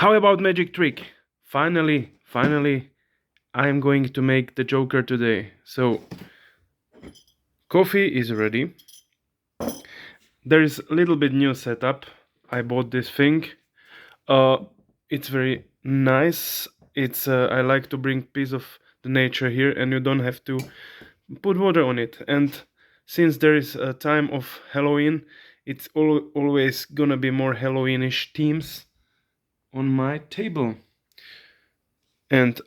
How about magic trick? Finally, I'm going to make the Joker today. So, coffee is ready. There is a little bit new setup. I bought this thing. Uh, it's very nice. It's I like to bring piece of the nature here, and you don't have to put water on it. And since there is a time of Halloween, it's always gonna be more Halloweenish themes on my table. And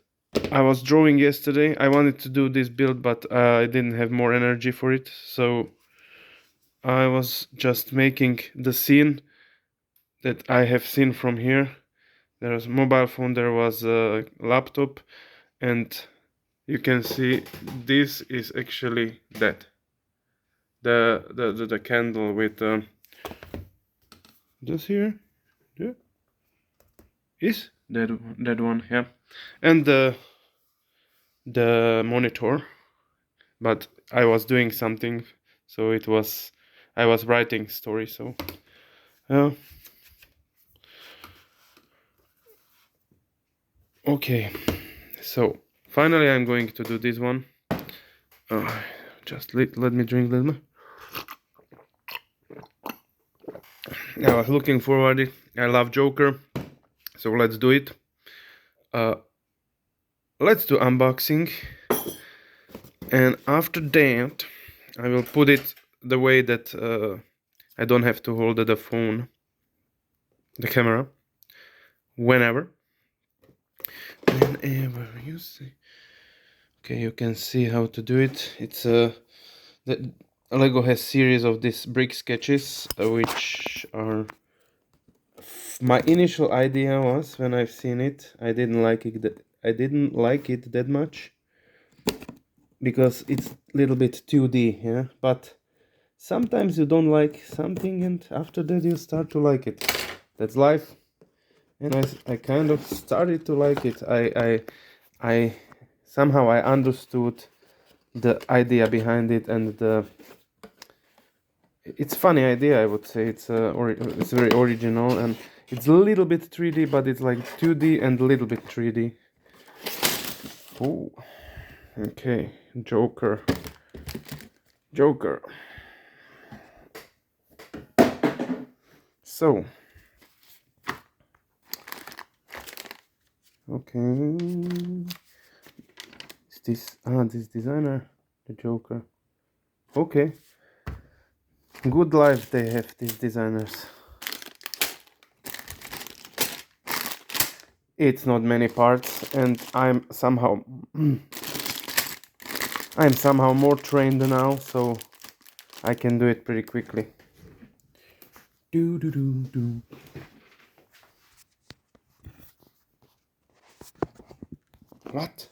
I was drawing yesterday. I wanted to do this build, but I didn't have more energy for it, so I was just making the scene that I have seen from here. There was a mobile phone, there was a laptop, and you can see this is actually that. The candle with this here, yeah, is that one, yeah, and the monitor. But I was doing something, so I was writing story. So uh, okay, so finally I'm going to do this one. Just let me drink a little. I was looking forward it. I love Joker, so let's do it. Let's do unboxing, and after that I will put it the way that I don't have to hold the phone, the camera, whenever you see. Okay, you can see how to do it. It's the Lego has series of these brick sketches, which are my initial idea was when I've seen it. I didn't like it that much because it's a little bit 2D, yeah. But sometimes you don't like something, and after that you start to like it. That's life, and I kind of started to like it. I somehow I understood the idea behind it, and it's funny idea, I would say. It's very original, and it's a little bit 3D, but it's like 2D and a little bit 3D. Oh, okay, Joker. So, okay, is this designer, the Joker? Okay, good life they have, these designers. It's not many parts, and I'm somehow more trained now, so I can do it pretty quickly. Do do do do. What?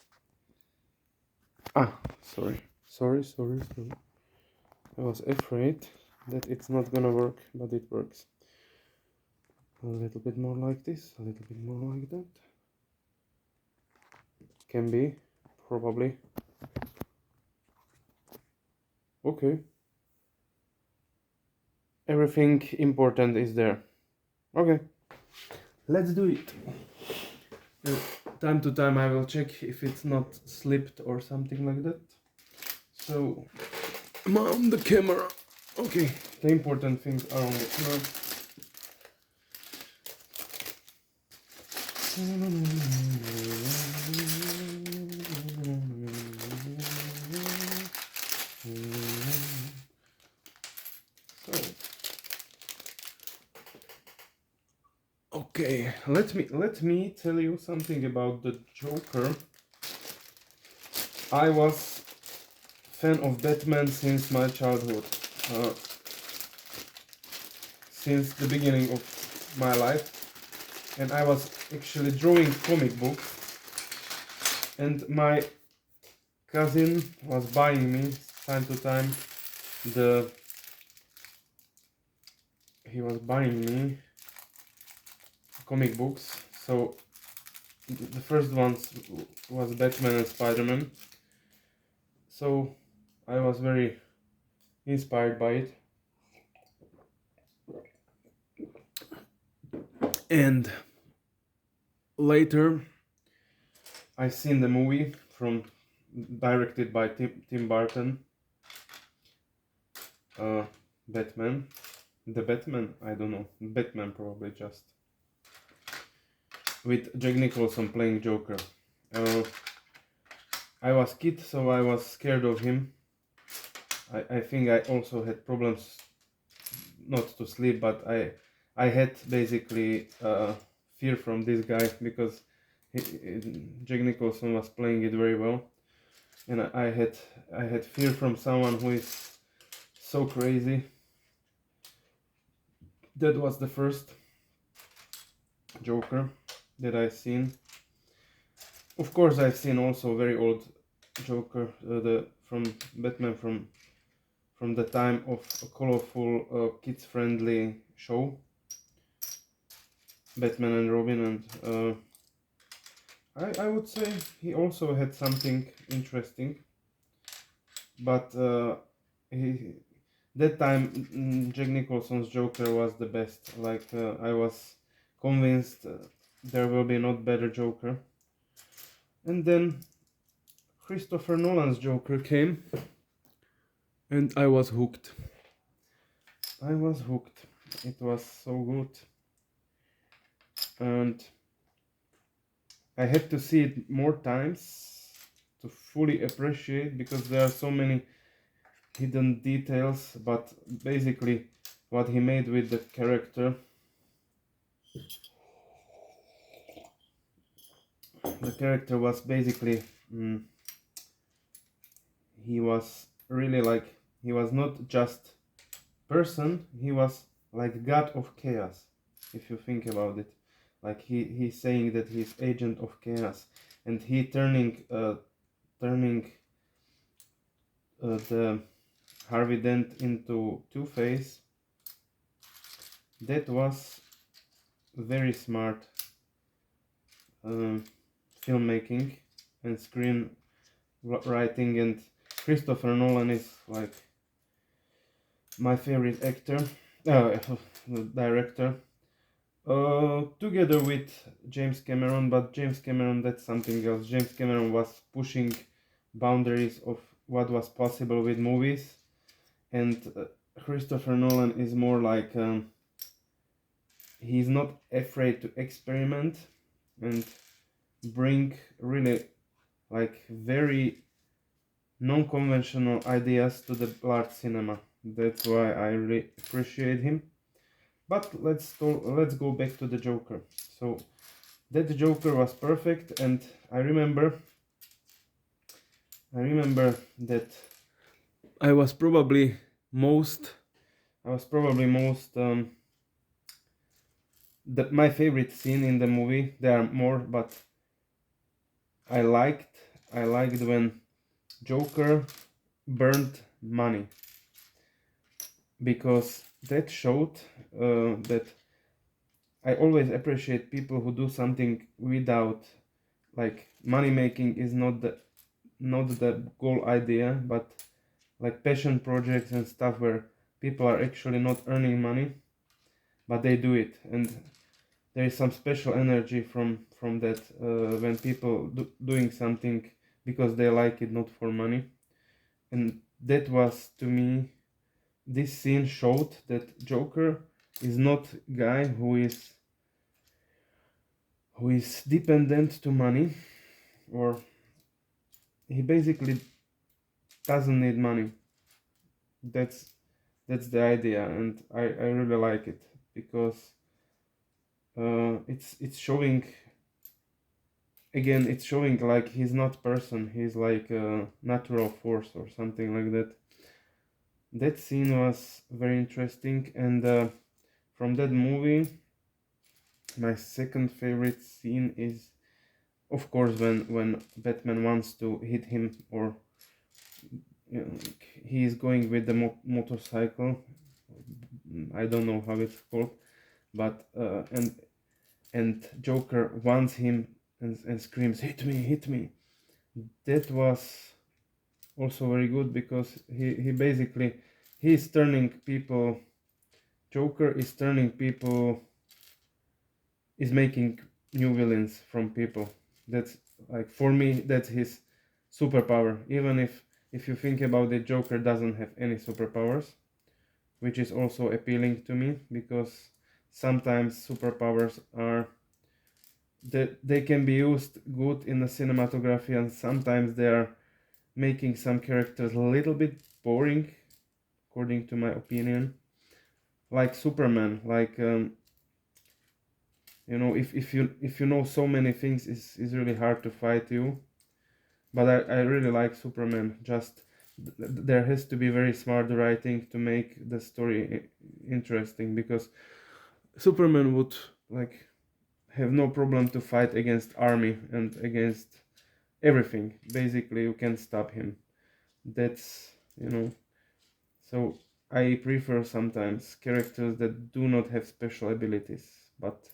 Ah, sorry. I was afraid that it's not gonna work, but it works. A little bit more like this, a little bit more like that. Can be, probably. Okay. Everything important is there. Okay. Let's do it. Time to time I will check if it's not slipped or something like that. So, mount the camera. Okay, the important things are on the camera. So, okay, let me tell you something about the Joker. I was fan of Batman since my childhood, since the beginning of my life, and I was actually drawing comic books, and my cousin was buying me time to time he was buying me comic books. So the first ones was Batman and Spider-Man, so I was very inspired by it, and Later, I seen the movie from directed by Tim Burton, uh, Batman. The Batman? I don't know. Batman probably just. With Jack Nicholson playing Joker. Uh, I was kid, so I was scared of him. I think I also had problems not to sleep, but I had basically fear from this guy because Jack Nicholson was playing it very well, and I had fear from someone who is so crazy. That was the first Joker that I've seen. Of course, I've seen also very old Joker, the from Batman from the time of a colorful, kids-friendly show, Batman and Robin, and I would say he also had something interesting, but he that time Jack Nicholson's Joker was the best. Like I was convinced there will be not better Joker, and then Christopher Nolan's Joker came, and I was hooked. I was hooked. It was so good, and I had to see it more times to fully appreciate, because there are so many hidden details. But basically, what he made with the character, the character was basically he was really like, he was not just person, he was like god of chaos, if you think about it. Like he's saying that he's agent of chaos, and he turning the Harvey Dent into Two-Face. That was very smart filmmaking and screen writing, and Christopher Nolan is like my favorite actor, director, together with James Cameron. But James Cameron, that's something else. James Cameron was pushing boundaries of what was possible with movies, and Christopher Nolan is more like he's not afraid to experiment and bring really like very non-conventional ideas to the large cinema. That's why I really appreciate him. But let's go back to the Joker. So that Joker was perfect, and I remember that I was probably most my favorite scene in the movie. There are more, but I liked when Joker burned money, because that showed that I always appreciate people who do something without, like, money making is not the goal idea, but like passion projects and stuff where people are actually not earning money, but they do it, and there is some special energy from that when people doing something because they like it, not for money. And that was, to me, this scene showed that Joker is not guy who is dependent to money, or he basically doesn't need money. That's the idea, and I really like it, because it's showing, again, it's showing like he's not person, he's like a natural force or something like that. That scene was very interesting, and from that movie, my second favorite scene is, of course, when Batman wants to hit him, or he is going with the motorcycle. I don't know how it's called, but and Joker wants him, and screams, "Hit me, hit me!" That was also very good, because he basically, he's turning people. Joker is turning people, is making new villains from people. That's like, for me, that's his superpower. Even if you think about it, Joker doesn't have any superpowers, which is also appealing to me, because sometimes superpowers are that they can be used good in the cinematography, and sometimes they are making some characters a little bit boring, according to my opinion. Like Superman, like if you know so many things, it's really hard to fight you. But I really like Superman. Just there has to be very smart writing to make the story interesting, because Superman would like have no problem to fight against army and against everything. Basically, you can stop him. That's. So I prefer sometimes characters that do not have special abilities, but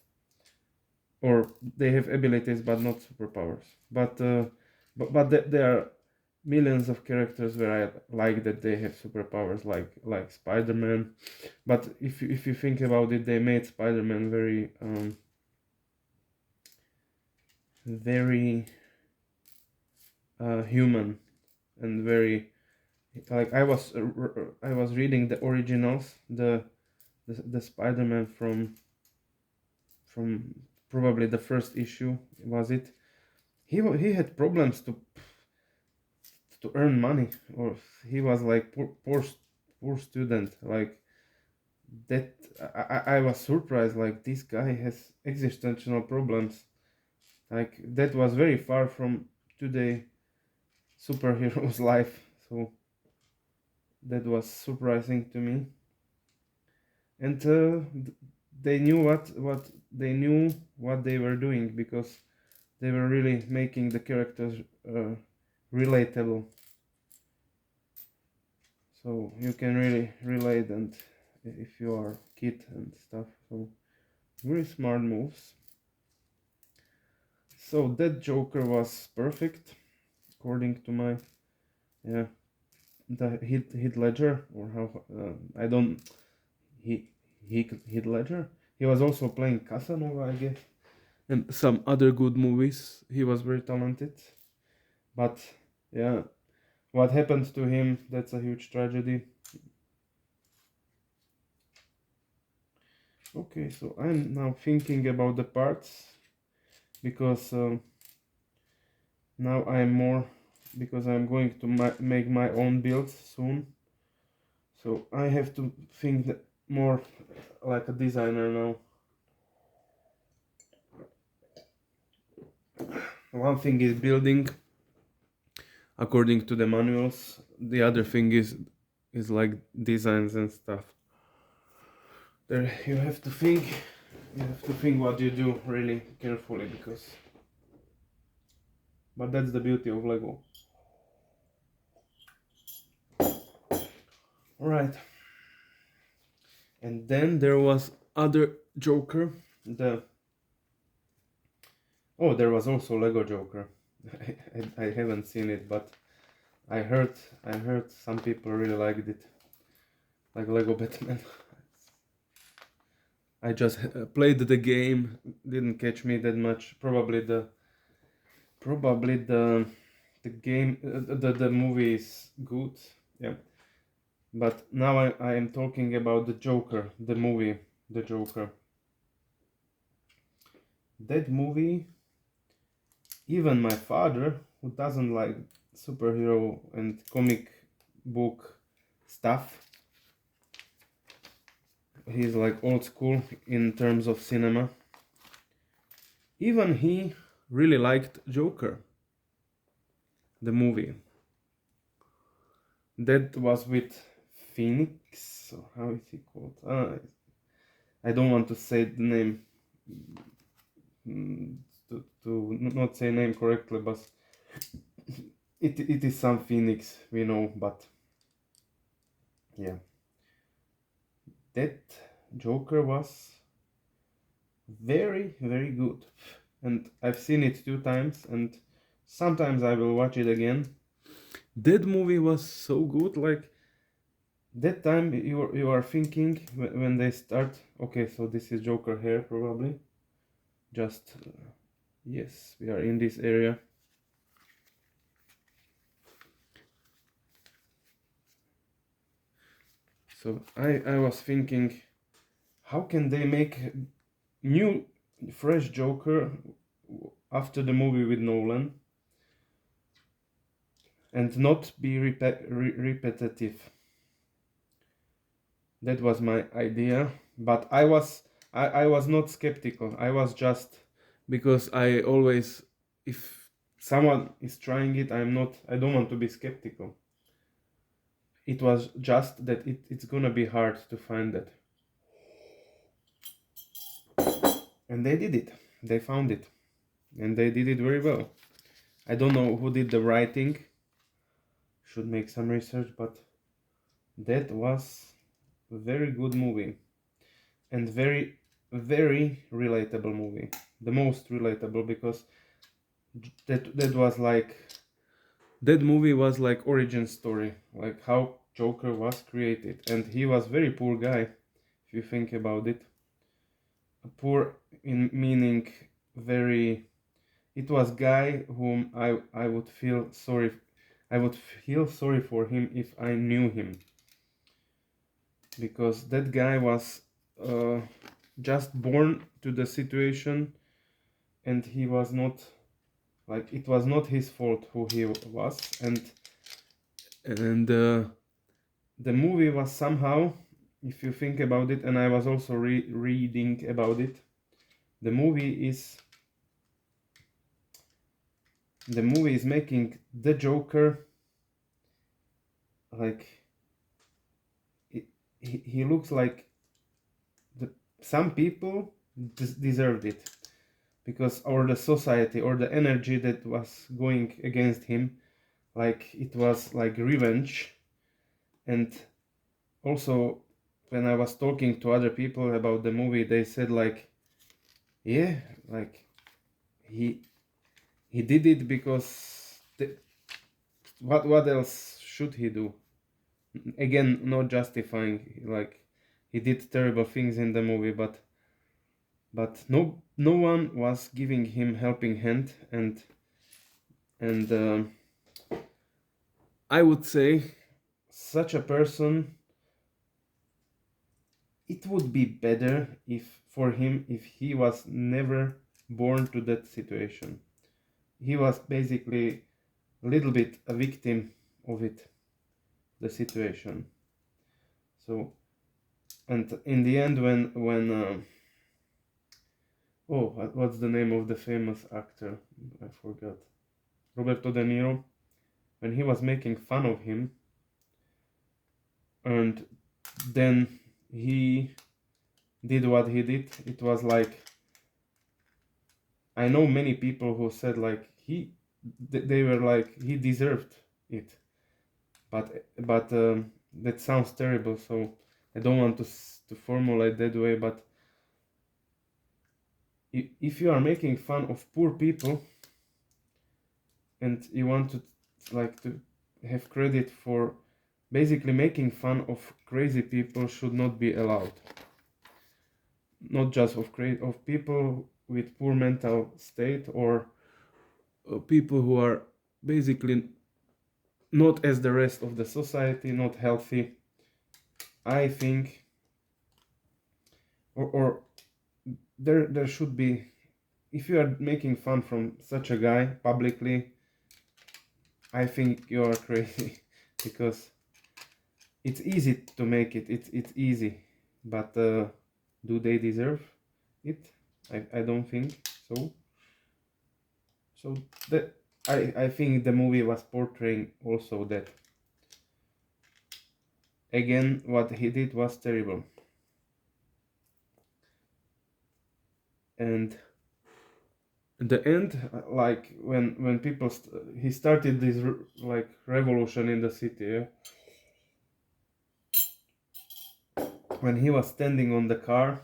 or they have abilities but not superpowers. But there are millions of characters where I like that they have superpowers, like Spider-Man. But if you think about it, they made Spider-Man very human, and very like I was reading the originals, the Spider-Man from probably the first issue, was it? He had problems to earn money, or he was like poor student, like that. I was surprised, like this guy has existential problems, like that was very far from today superhero's life. So that was surprising to me. And they knew what they were doing, because they were really making the characters relatable, so you can really relate, and if you are kid and stuff. So very smart moves. So that Joker was perfect, according to my, yeah, the hit Ledger, or how, I don't, he hit Ledger. He was also playing Casanova, I guess, and some other good movies. He was very talented, but yeah, what happened to him, that's a huge tragedy. Okay, so I'm now thinking about the parts, because now I'm more, because I'm going to make my own builds soon, so I have to think more like a designer now. One thing is building according to the manuals, the other thing is like designs and stuff. There you have to think what you do really carefully, because but that's the beauty of Lego. All right. And then there was other Joker. There was also Lego Joker. I haven't seen it, but I heard some people really liked it, like Lego Batman. I just played the game, didn't catch me that much. Probably the game, the movie is good, yeah. But now I am talking about the Joker, the movie, the Joker. That movie, even my father, who doesn't like superhero and comic book stuff, he's like old school in terms of cinema, even he really liked Joker, the movie. That was with Phoenix, or how is he called? I don't want to say the name, to not say name correctly, but it is some Phoenix, we know, but yeah, that Joker was very, very good, and I've seen it 2 times, and sometimes I will watch it again. That movie was so good, like that time you are thinking when they start, okay, so this is Joker here probably, just yes, we are in this area. So I was thinking, how can they make new fresh Joker after the movie with Nolan and not be repetitive? That was my idea, but I was not skeptical. I was just, because I always, if someone is trying it, I don't want to be skeptical. It was just that it's gonna be hard to find that. And they did it. They found it. And they did it very well. I don't know who did the writing. Should make some research, but that was a very good movie. And very, very relatable movie. The most relatable, because that was like, that movie was like origin story, like how Joker was created. And he was very poor guy, if you think about it. Poor in meaning very, it was guy whom I would feel sorry, I would feel sorry for him if I knew him, because that guy was just born to the situation, and he was not, like, it was not his fault who he was. And the movie was somehow, if you think about it, and I was also reading about it, the movie is making the Joker like, he looks like some people deserved it, because, or the society, or the energy that was going against him, like it was like revenge. And also, when I was talking to other people about the movie, they said like, yeah, like he did it because what else should he do? Again, not justifying, like he did terrible things in the movie, but no one was giving him helping hand. And I would say, such a person, it would be better if for him if he was never born to that situation. He was basically a little bit a victim of it, the situation. So, and in the end, when oh, what's the name of the famous actor? I forgot. Roberto De Niro. When he was making fun of him, and then he did what he did, it was like, I know many people who said like they were like, he deserved it, but that sounds terrible, so I don't want to formulate that way. But if you are making fun of poor people, and you want to, like, to have credit for basically making fun of crazy people, should not be allowed. Not just of people with poor mental state, or people who are basically not as the rest of the society, not healthy. I think, or there should be, if you are making fun from such a guy publicly, I think you are crazy because it's easy to make it. It's easy, but do they deserve it? I don't think so. So that, I think the movie was portraying also that. Again, what he did was terrible. And the end, like when people he started this like revolution in the city, yeah? When he was standing on the car,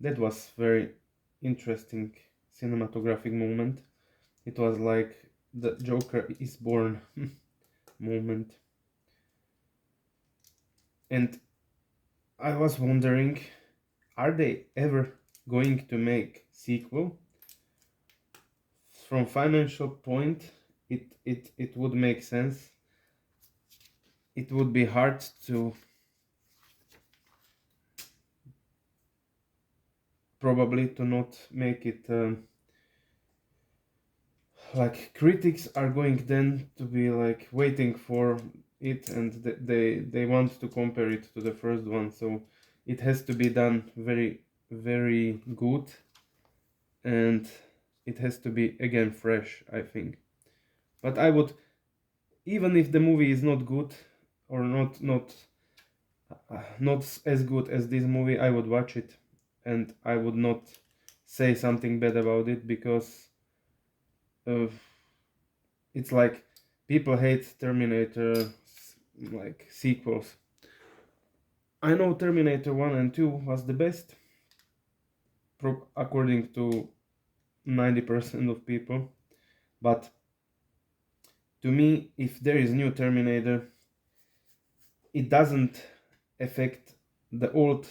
that was very interesting cinematographic moment. It was like the Joker is born moment. And I was wondering, are they ever going to make sequel, from financial point, it would make sense. It would be hard to probably to not make it. Like critics are going then to be like waiting for it, and they want to compare it to the first one, so it has to be done very very good, and it has to be again fresh, I think. But I would, even if the movie is not good, or not as good as this movie, I would watch it, and I would not say something bad about it, because it's like people hate Terminator like sequels. I know Terminator 1 and 2 was the best, according to 90% of people. But to me, if there is new Terminator, it doesn't affect the old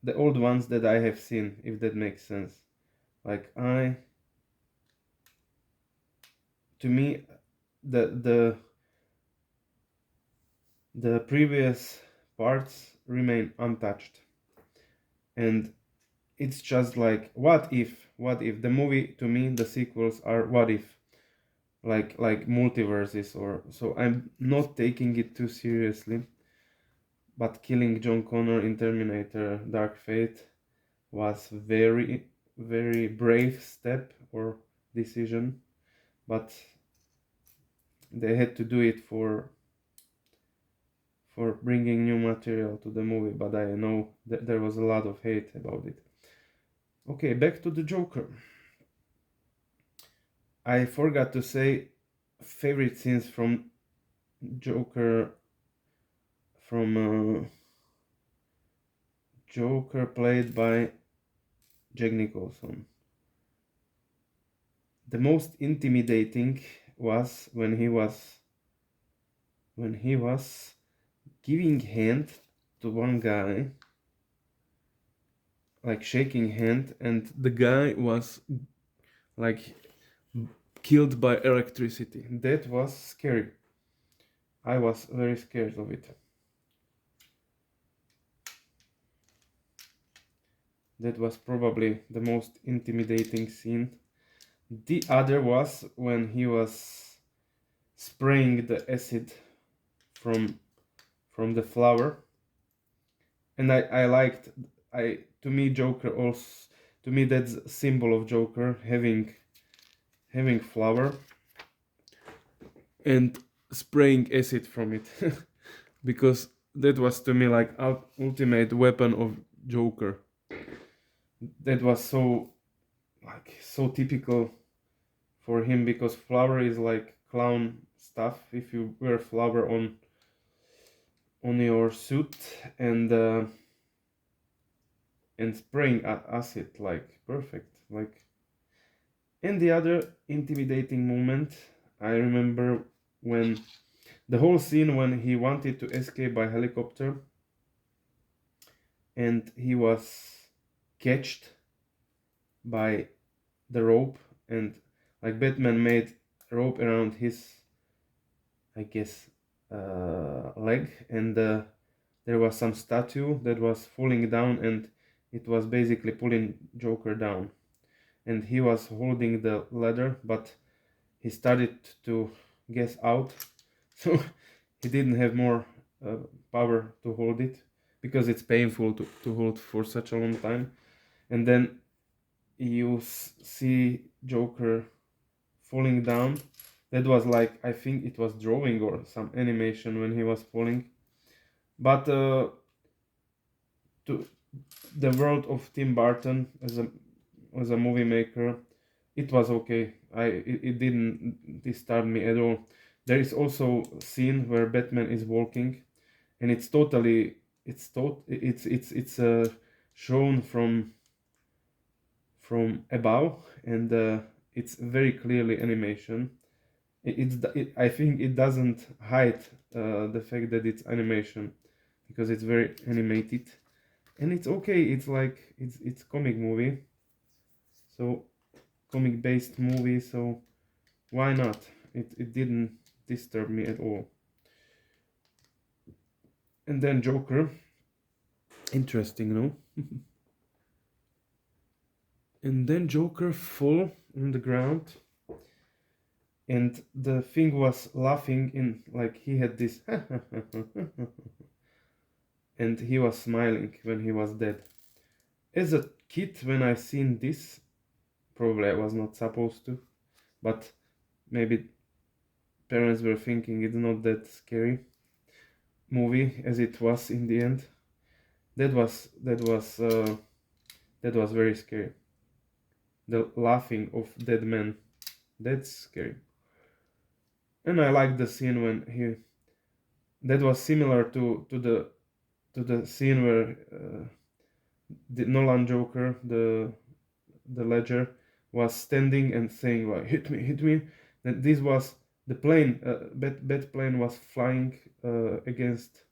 ones that I have seen, if that makes sense. Like to me, the the previous parts remain untouched, and it's just like, what if the movie, to me the sequels are what if, like multiverses, or so. I'm not taking it too seriously, but killing John Connor in Terminator Dark Fate was very very brave step or decision, but they had to do it for bringing new material to the movie. But I know that there was a lot of hate about it. Okay, back to the Joker. I forgot to say favorite scenes from Joker, from Joker played by Jack Nicholson. The most intimidating was when he was giving hand to one guy, like shaking hand, and the guy was like killed by electricity. That was scary. I was very scared of it. That was probably the most intimidating scene. The other was when he was spraying the acid from from the flower, and I liked, I to me Joker also, to me that's a symbol of Joker, having flower and spraying acid from it, because that was to me like ultimate weapon of Joker. That was so typical for him, because flower is like clown stuff. If you wear flower on your suit, and spraying acid, like perfect, like. And the other intimidating moment, I remember, when the whole scene when he wanted to escape by helicopter, and he was catched by the rope, and like Batman made rope around his, I guess, leg, and there was some statue that was falling down, and it was basically pulling Joker down, and he was holding the ladder, but he started to gas out, so he didn't have more power to hold it, because it's painful to hold for such a long time. And then you see Joker falling down. That was like, I think it was drawing or some animation when he was falling. But to the world of Tim Burton as a movie maker, it was okay. It didn't disturb me at all. There is also a scene where Batman is walking, and it's shown from above, and it's very clearly animation. I think it doesn't hide the fact that it's animation, because it's very animated. and it's okay. It's like it's comic movie, so comic based movie. So why not? It didn't disturb me at all. And then Joker, interesting, no? And then Joker fall on the ground, and the thing was laughing in like he had this, and he was smiling when he was dead. As a kid, when I seen this, probably I was not supposed to, but maybe parents were thinking it's not that scary movie as it was in the end. That was very scary. The laughing of dead men, that's scary. And I like the scene when he that was similar to the scene where the Nolan Joker, the Ledger, was standing and saying like hit me, hit me. That this was the plane, bat plane was flying against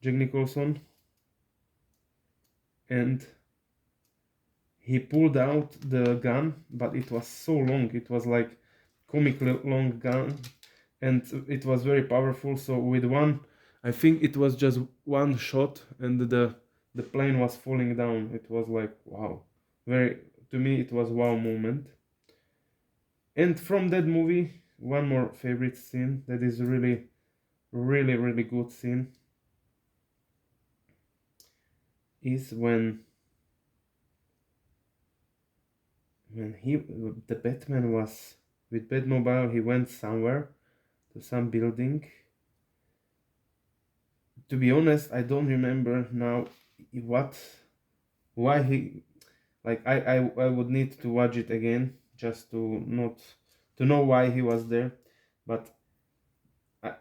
Jack Nicholson, and he pulled out the gun, but it was so long. It was like comically long gun, and it was very powerful. So with one, I think it was just one shot, and the plane was falling down. It was like wow, very to me it was wow moment. And from that movie, one more favorite scene that is really, really, really good scene is when the Batman was with Batmobile. He went somewhere to some building. To be honest, I don't remember now what why he like I would need to watch it again just to not to know why he was there. But I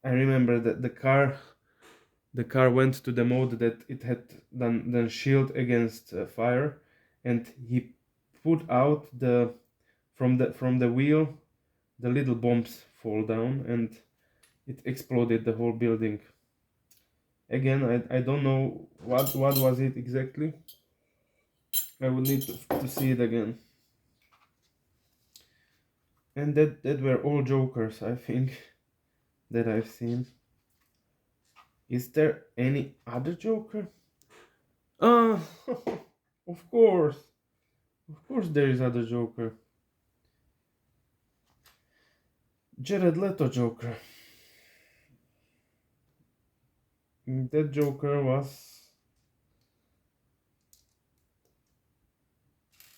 I remember that the car went to the mode that it had then shield against fire, and he put out from the wheel, the little bombs fall down, and it exploded the whole building. Again, I don't know what was it exactly. I would need to see it again. And that were all Jokers, I think, that I've seen. Is there any other Joker? Ah, of course. Of course there is other Joker. Jared Leto Joker. That Joker was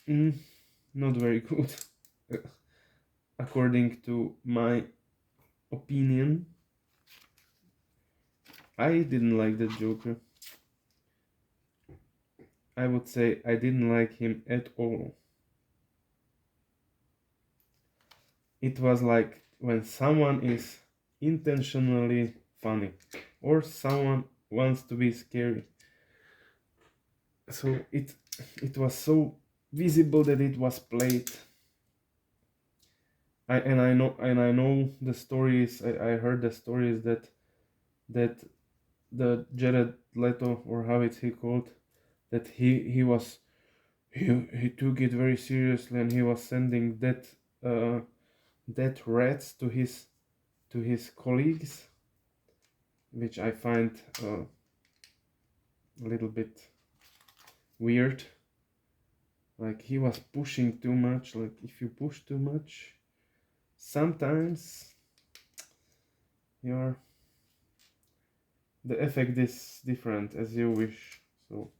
not very good, according to my opinion. I didn't like that Joker. I would say I didn't like him at all. It was like when someone is intentionally funny or someone wants to be scary. So it was so visible that it was played. I know the stories. I heard the stories that the Jared Leto, or how it's he called, that he took it very seriously, and he was sending death threats to his colleagues, which I find a little bit weird. Like he was pushing too much. Like if you push too much, sometimes your the effect is different as you wish. So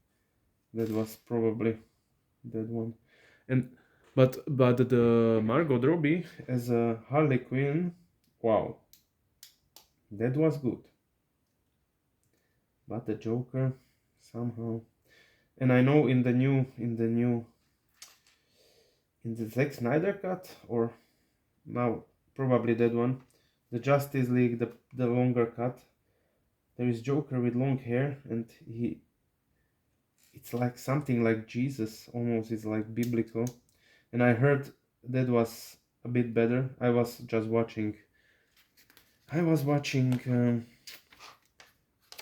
that was probably that one. And but the Margot Robbie as a Harley Quinn, wow, that was good. But the Joker somehow, and I know in the Zack Snyder cut, or now probably that one, the Justice League, the longer cut, there is Joker with long hair, and it's like something like Jesus, almost. It's like biblical, and I heard that was a bit better. I was watching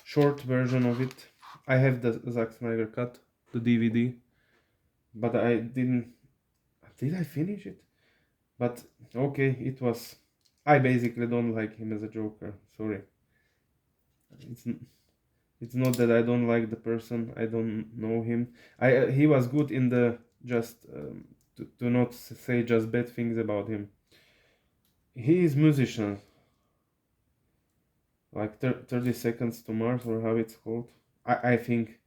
short version of it I have the Zack Snyder cut, the DVD, but I didn't. Did I finish it? But okay, it was. I basically don't like him as a Joker. Sorry. It's it's not that I don't like the person. I don't know him. He was good in the just to not say just bad things about him. He is musician, like 30 Seconds to Mars or how it's called. I think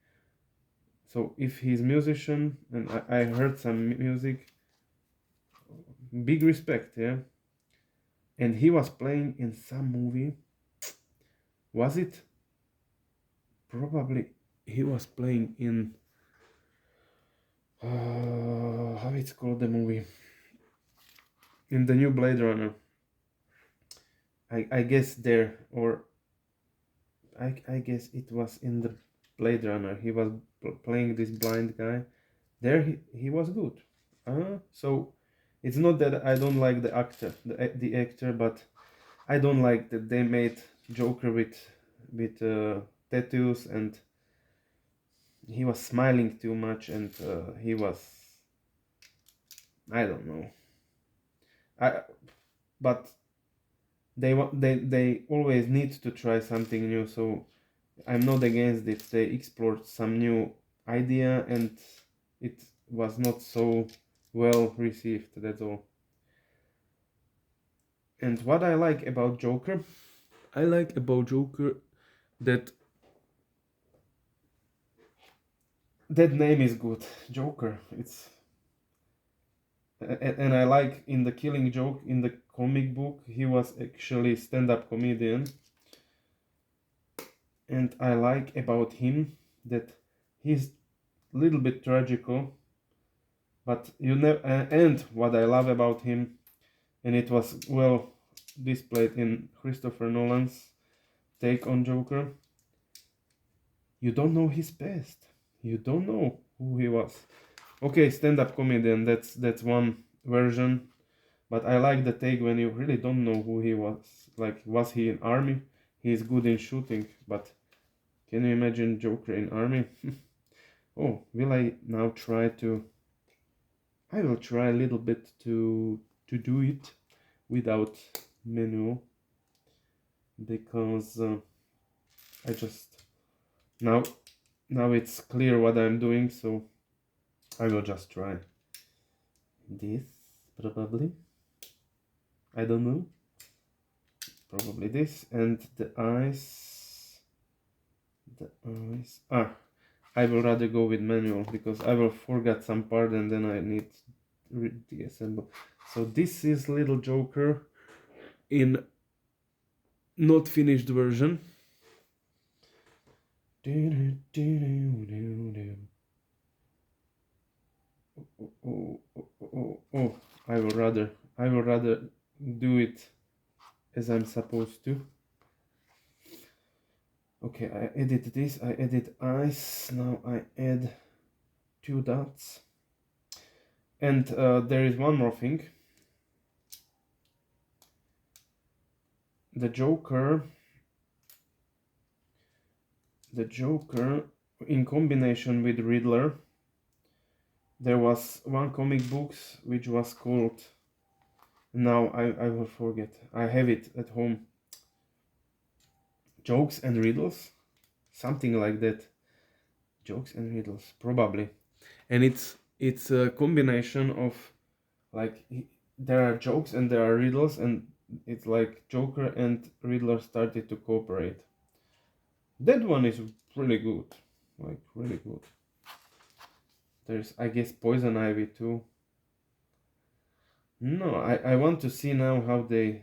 so. If he's musician and I heard some music, big respect, yeah. And he was playing in some movie. Was it? Probably he was playing in how it's called the movie in the new Blade Runner. I guess there or I guess it was in the Blade Runner. He was playing this blind guy. There he was good. So it's not that I don't like the actor, but I don't like that they made Joker with tattoos and he was smiling too much and he was I don't know. I but they always need to try something new. So I'm not against it. They explored some new idea and it was not so well received. That's all. And what I like about Joker, I like about Joker that that name is good, Joker. It's and I like in the Killing Joke in the comic book he was actually stand-up comedian, and I like about him that he's a little bit tragical, but you never. And what I love about him, and it was well displayed in Christopher Nolan's take on Joker. You don't know his past. You don't know who he was. Okay, stand-up comedian. That's one version, but I like the take when you really don't know who he was. Like, was he in army? He's good in shooting, but can you imagine Joker in army? Oh, will I now try to? I will try a little bit to do it without menu because I just now now it's clear what I'm doing, so I will just try this probably. I don't know. Probably this and the eyes. The eyes. I will rather go with manual because I will forget some part and then I need to reassemble. So this is Little Joker in not finished version. Oh, I will rather do it as I'm supposed to. Okay, I edit this, I edit eyes, now I add 2 dots. And there is one more thing. The Joker in combination with Riddler, there was one comic books which was called, now I will forget, I have it at home, Jokes and Riddles, something like that. Jokes and Riddles, probably. And it's a combination of like there are jokes and there are riddles, and it's like Joker and Riddler started to cooperate. That one is really good, like really good. There's I guess Poison Ivy too. No, I want to see now how they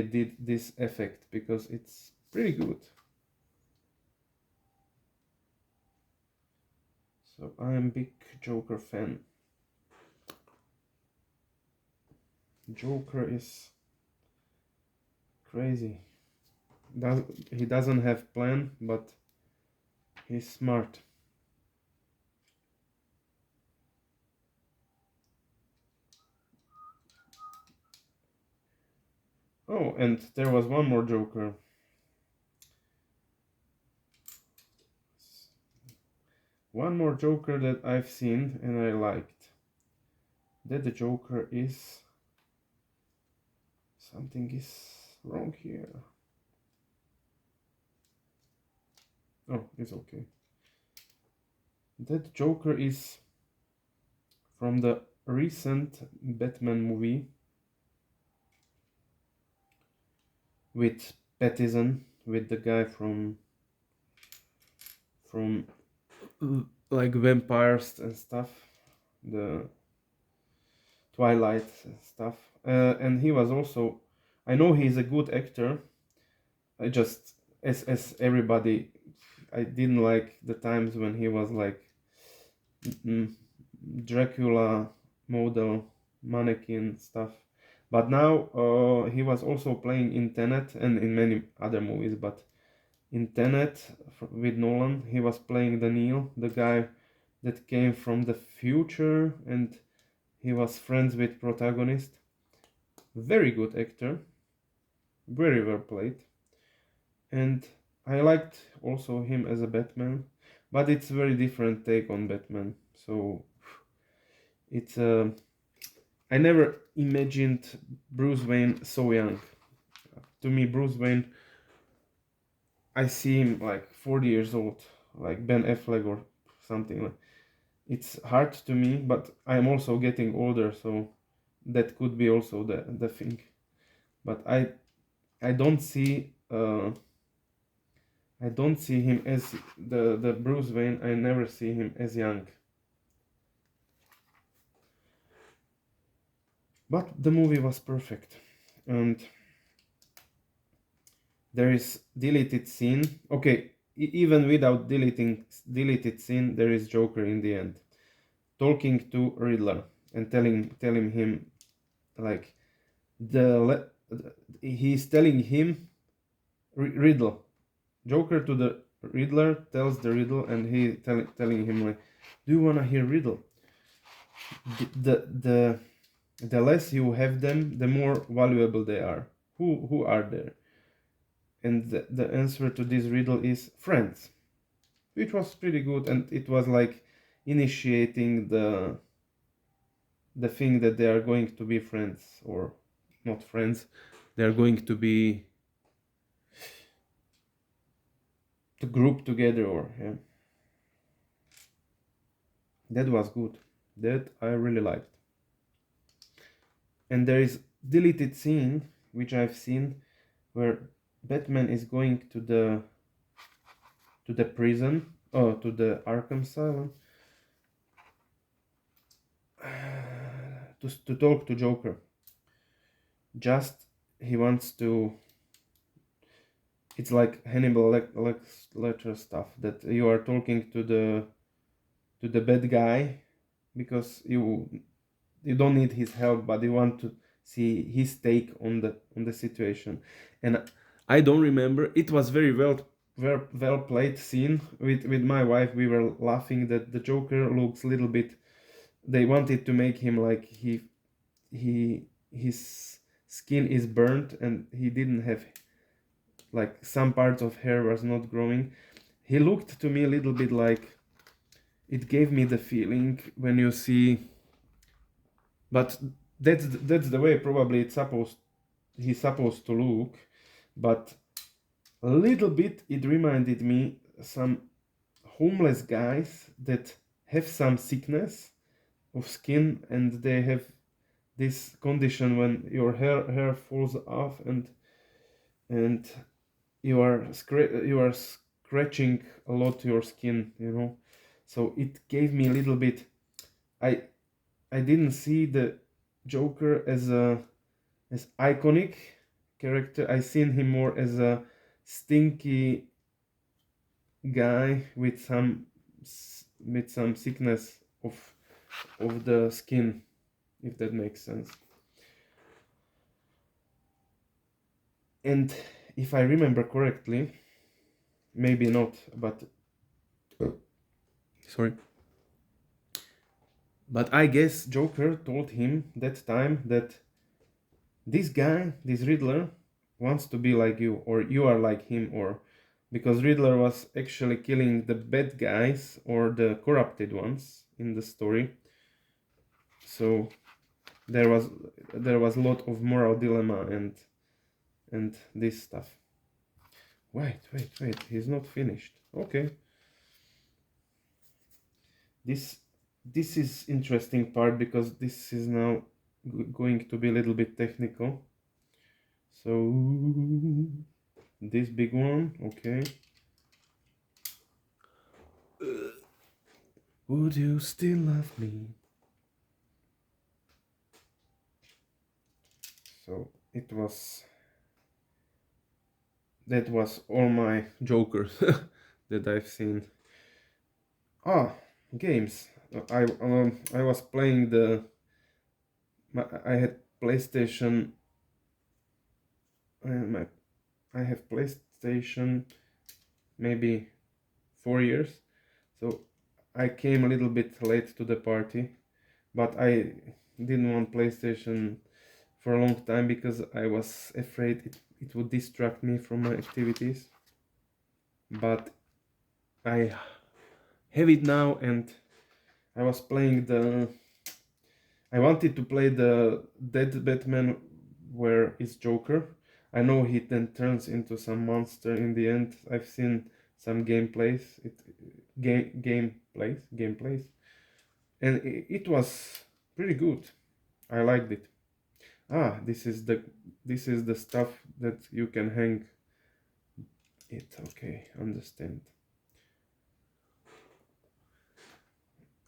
did this effect because it's pretty good. So I'm big Joker fan. Joker is crazy. He doesn't have plan, but he's smart. Oh, and there was one more Joker. one more Joker that I've seen and I liked. That the Joker is... Something is wrong here. Oh, it's okay. That Joker is from the recent Batman movie with Pattinson, with the guy from like vampires and stuff, the Twilight stuff, and he was also. I know he's a good actor. I just, as everybody, I didn't like the times when he was like Dracula model, mannequin stuff. But now he was also playing in Tenet and in many other movies. But in Tenet with Nolan, he was playing the Neo, the guy that came from the future, and he was friends with protagonist. Very good actor, very well played, and I liked also him as a Batman, but it's a very different take on Batman. So it's I never imagined Bruce Wayne so young. To me, Bruce Wayne, I see him like 40 years old, like Ben Affleck or something. It's hard to me, but I'm also getting older, so that could be also the thing. But I don't see I don't see him as the Bruce Wayne. I never see him as young. But the movie was perfect, and there is deleted scene. Okay, even without deleted scene, there is Joker in the end, talking to Riddler and telling him like he's telling him riddle. Joker to the Riddler tells the riddle, and he telling him like, "Do you wanna hear riddle? The less you have them, the more valuable they are. Who are there?" And the answer to this riddle is friends, which was pretty good, and it was like initiating the thing that they are going to be friends, or not friends, they are going to be to group together, or yeah. That was good. That I really liked. And there is deleted scene which I've seen where Batman is going to the prison, to the Arkham Asylum, to talk to Joker. Just he wants to. It's like Hannibal Lecter stuff, that you are talking to the bad guy because you don't need his help, but you want to see his take on the situation. And I don't remember. It was very well played scene with my wife. We were laughing that the Joker looks a little bit. They wanted to make him like his skin is burnt and he didn't have, like, some parts of hair was not growing. He looked to me a little bit like, it gave me the feeling when you see, but that's the way probably he's supposed to look, but a little bit it reminded me some homeless guys that have some sickness of skin, and they have this condition when your hair falls off, and you are scratching a lot your skin, so it gave me a little bit. I didn't see the Joker as iconic character. I seen him more as a stinky guy with some sickness of the skin, if that makes sense. And if I remember correctly, maybe not, but sorry. But I guess Joker told him that time that this guy, this Riddler, wants to be like you, or you are like him, or because Riddler was actually killing the bad guys or the corrupted ones in the story. So there was a lot of moral dilemma and this stuff. Wait, he's not finished. Okay. This is interesting part because this is now going to be a little bit technical. So this big one, okay. Would you still love me? So that was all my jokers that I've seen. Ah, games. I was playing I had PlayStation. I have PlayStation maybe 4 years, so I came a little bit late to the party, but I didn't want PlayStation for a long time because I was afraid it would distract me from my activities. But I have it now, and I was playing I wanted to play the Dead Batman where is Joker. I know he then turns into some monster in the end. I've seen some gameplays, and it was pretty good. I liked it. Ah, this is the stuff that you can hang it. Okay, understand.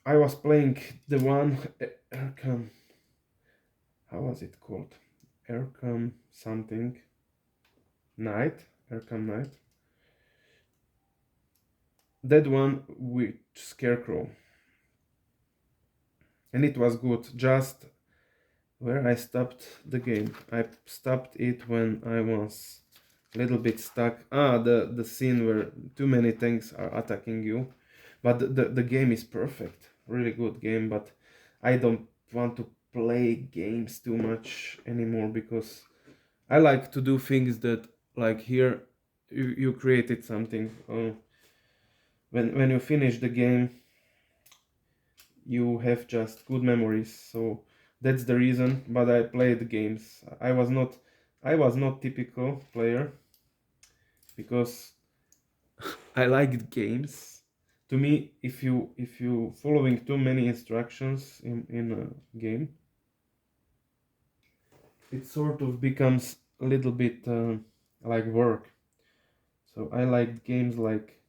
I was playing the one Arkham. How was it called? Arkham something. Arkham Knight. That one with Scarecrow. And it was good. Just where I stopped the game. I stopped it when I was a little bit stuck. Ah, the scene where too many tanks are attacking you. But the game is perfect. Really good game, but I don't want to play games too much anymore because I like to do things that, like here, you created something. When you finish the game, you have just good memories. So that's the reason. But I played games. I was not typical player because I liked games. To me, if you following too many instructions in a game, it sort of becomes a little bit like work. So I like games like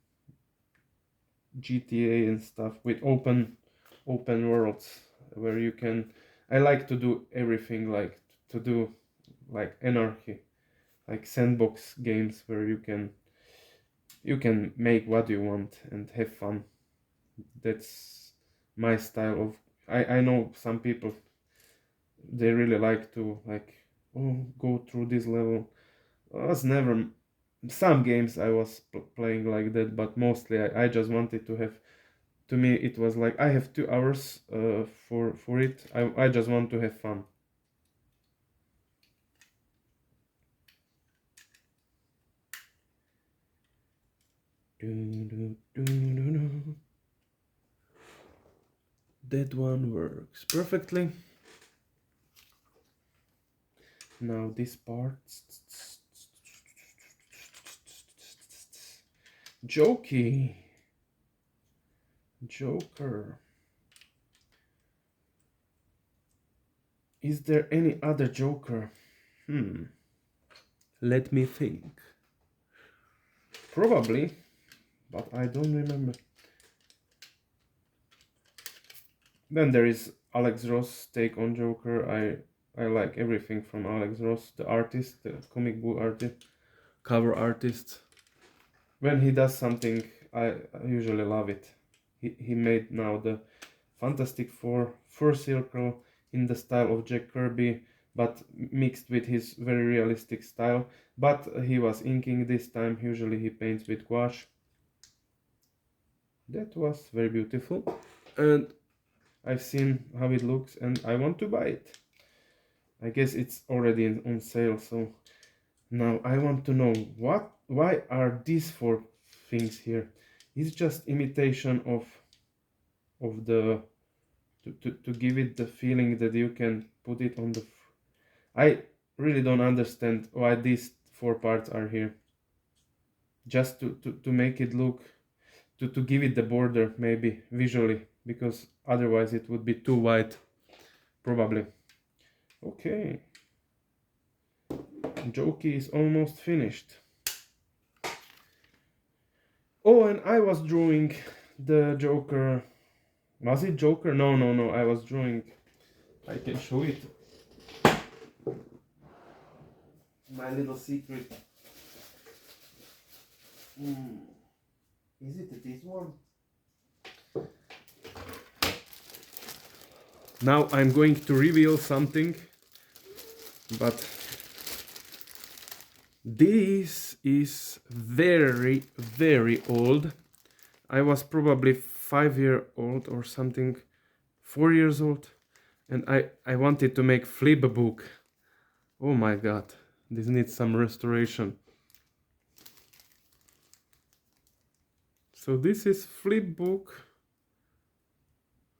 GTA and stuff with open worlds where you can. I like to do everything, like to do like anarchy, like sandbox games where you can make what you want and have fun. That's my style of. I know some people, they really like to like, oh, go through this level. I was never. Some games I was playing like that, but mostly I just wanted to have. To me it was like I have 2 hours for it. I just want to have fun. That one works perfectly. Now this part. Jokey. Joker. Is there any other Joker? Let me think. Probably, but I don't remember. Then there is Alex Ross' take on Joker. I like everything from Alex Ross, the artist, the comic book artist, cover artist. When he does something, I usually love it. He made now the Fantastic Four Fur Circle in the style of Jack Kirby, but mixed with his very realistic style. But he was inking this time. Usually he paints with gouache. That was very beautiful, and I've seen how it looks and I want to buy it. I guess it's already on sale, so Now I want to know why are these four things here? It's just imitation of the to give it the feeling that you can put it on the. I really don't understand why these four parts are here. Just to make it look to give it the border maybe visually, because otherwise it would be too wide probably. Okay, Jokey is almost finished. Oh, and I was drawing the Joker. Was it Joker? No, I was drawing. I can show it. My little secret. Is it this one? Now I'm going to reveal something, but this is very, very old. I was probably 5 years old or something, 4 years old, and I wanted to make flip book. Oh my god, this needs some restoration. So this is flip book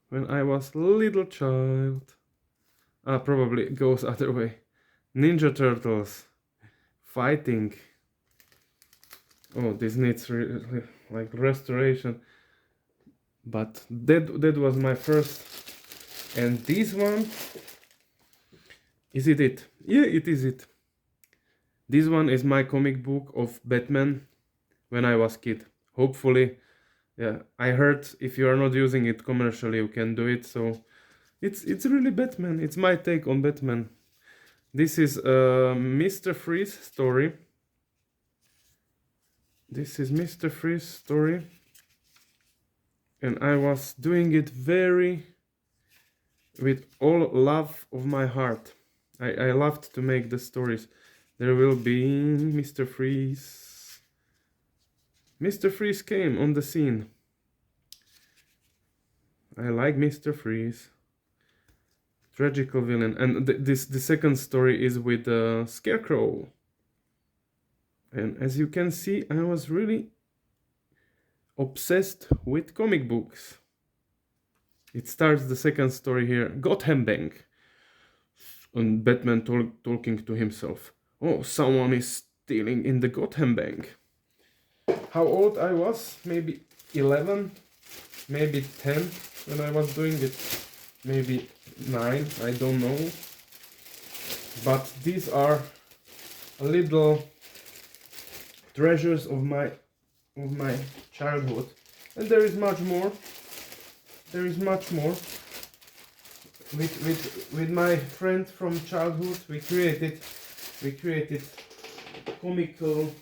when I was little child. Probably it goes other way. Ninja Turtles fighting. Oh, this needs like restoration. But that was my first. And this one, is it it? Yeah, it is it. This one is my comic book of Batman when I was kid. Hopefully, yeah. I heard if you are not using it commercially, you can do it. So it's really Batman. It's my take on Batman. This is a Mr. Freeze story. This is Mr. Freeze story. And I was doing it with all love of my heart. I loved to make the stories. There will be Mr. Freeze. Mr. Freeze came on the scene. I like Mr. Freeze. Tragical villain. And the second story is with Scarecrow. And as you can see, I was really obsessed with comic books. It starts the second story here. Gotham Bank. And Batman talking to himself. Oh, someone is stealing in the Gotham Bank. How old I was? Maybe 11, maybe 10 when I was doing it. Maybe 9, I don't know. But these are little treasures of my childhood. And there is much more. There is much more. With my friend from childhood, we created comical,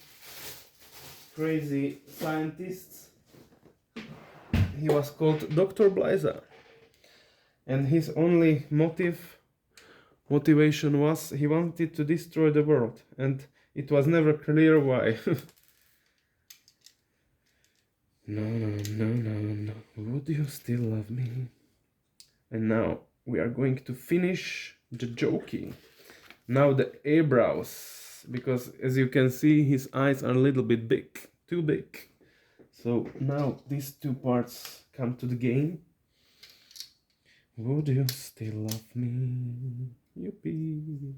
crazy scientists. He was called Dr. Bliza, and his only motivation was he wanted to destroy the world, and it was never clear why. No. Would you still love me? And now we are going to finish the Jokey. Now the eyebrows, because as you can see, his eyes are a little bit big, too big. So now these two parts come to the game. Would you still love me? Yippee!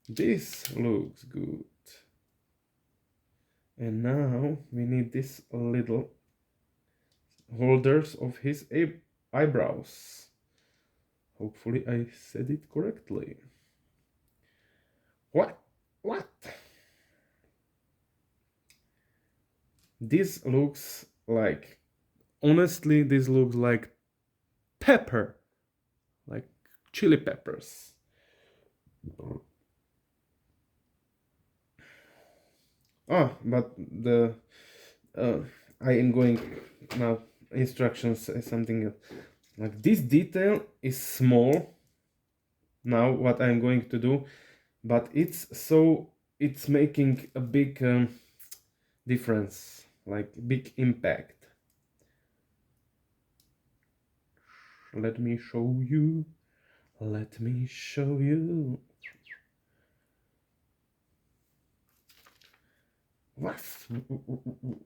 This looks good. And now we need this little holders of his eyebrows. Hopefully I said it correctly. What? This looks like, honestly, this looks like pepper, like chili peppers. But the I am going now. Instructions is something else. Like this detail is small. Now what I'm going to do, but it's making a big difference, like big impact. Let me show you. Let me show you. What?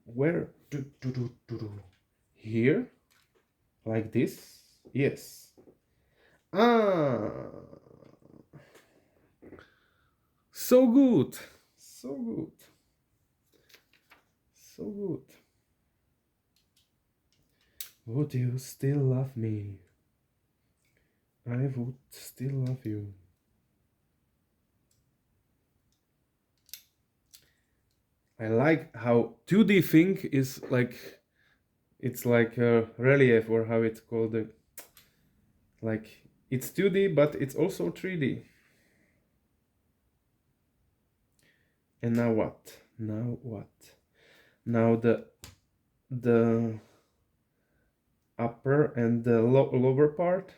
Where? Here? Like this? Yes. Ah. So good. So good. So good. Would you still love me? I would still love you. I like how 2D thing is like, it's like a relief, or how it's called. Like, it's 2D, but it's also 3D. And now what? Now what? Now the upper and the lower part.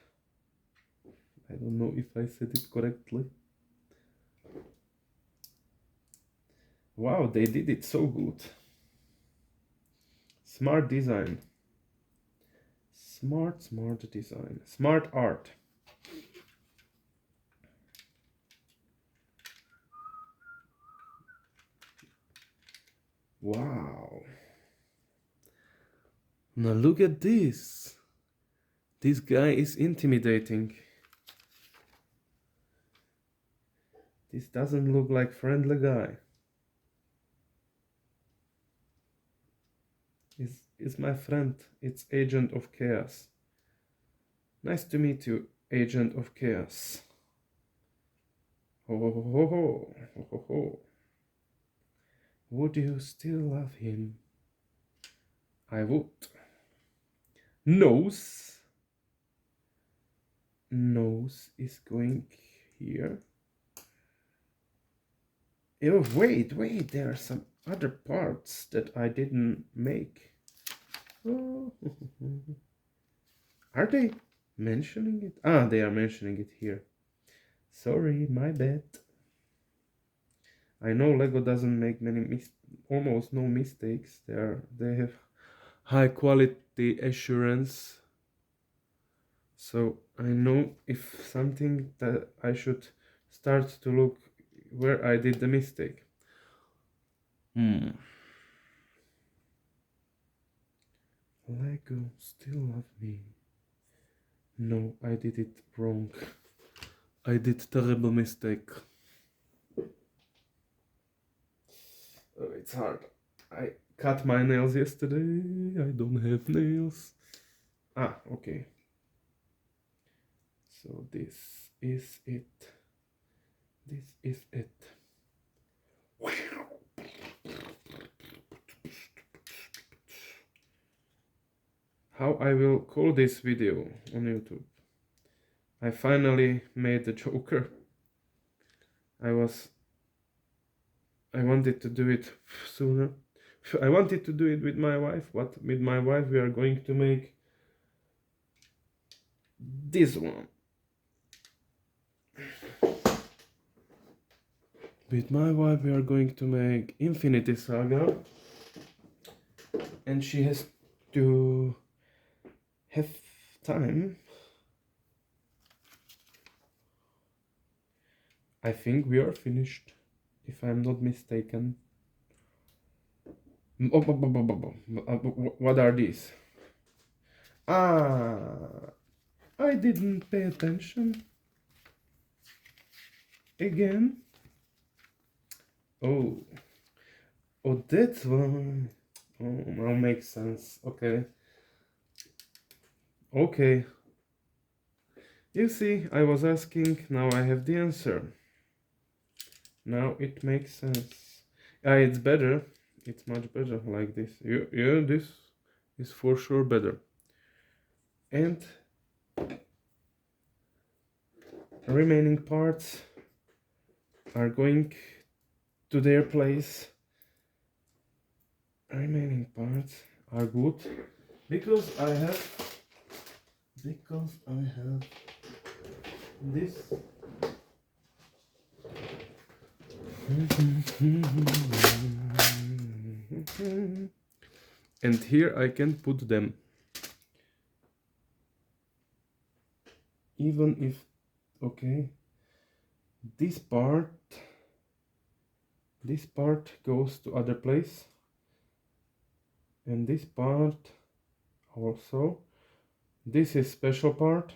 I don't know if I said it correctly. Wow, they did it so good. Smart design. Smart design. Smart art. Wow. Now look at this. This guy is intimidating. This doesn't look like friendly guy. Is my friend. It's Agent of Chaos. Nice to meet you, Agent of Chaos. Ho ho ho ho ho ho ho ho. Would you still love him? I would. Nose. Nose is going here. Oh, wait, there are some other parts that I didn't make. Oh. Are they mentioning it? Ah, they are mentioning it here. Sorry, my bad. I know Lego doesn't make almost no mistakes. They have high quality assurance. So I know if something that I should start to look where I did the mistake. Lego still love me. No, I did it wrong. I did terrible mistake. Oh, it's hard. I cut my nails yesterday. I don't have nails. Ah, okay. So this is it. This is it. How I will call this video on YouTube. I finally made the Joker. I wanted to do it sooner. I wanted to do it with my wife, but with my wife we are going to make this one. With my wife we are going to make Infinity Saga, and she has to have time. I think we are finished, if I'm not mistaken. What are these? Ah, I didn't pay attention. Again. Oh, that's one. Oh, now makes sense. Okay. You see, I was asking, now I have the answer. Now it makes sense. It's better. It's much better like this. Yeah, this is for sure better. And remaining parts are going to their place. Remaining parts are good because I have this. And here I can put them, even if, okay, this part This part goes to other place, and this part also. This is special part,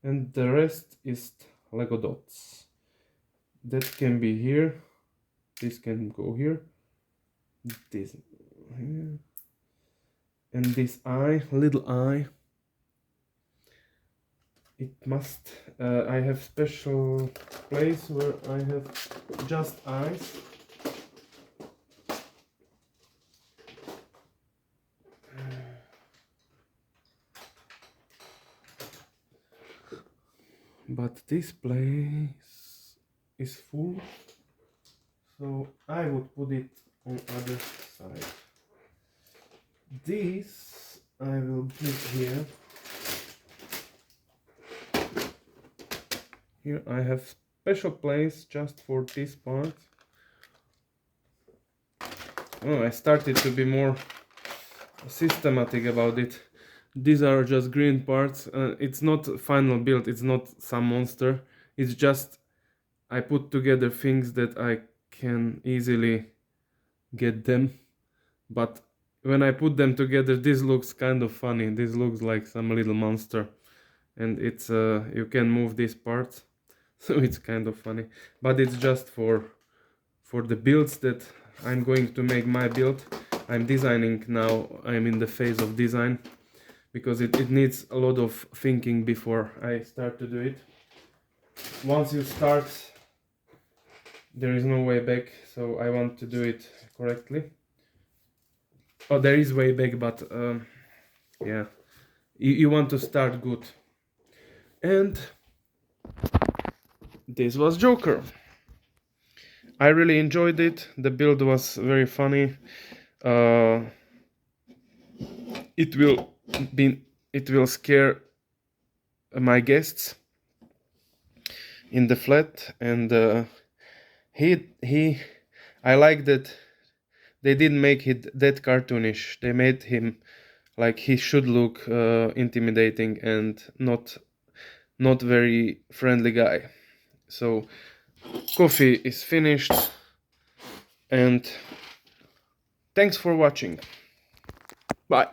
and the rest is Lego dots. That can be here. This can go here. This here. And this eye, little eye. It must. I have special place where I have just eyes. But this place is full, so I would put it on other side. This I will put here. Here I have special place just for this part. Oh, I started to be more systematic about it. These are just green parts. It's not final build, it's not some monster. It's just I put together things that I can easily get them. But when I put them together, this looks kind of funny. This looks like some little monster. And it's you can move these parts. So it's kind of funny. But it's just for the builds that I'm going to make my build. I'm designing now. I'm in the phase of design, because it needs a lot of thinking before I start to do it. Once you start, there is no way back, so I want to do it correctly. Oh, there is way back, but yeah, you want to start good. And this was Joker. I really enjoyed it. The build was very funny. It will scare my guests in the flat, and I like that they didn't make it that cartoonish. They made him like he should look intimidating and not very friendly guy. So coffee is finished, and thanks for watching. Bye.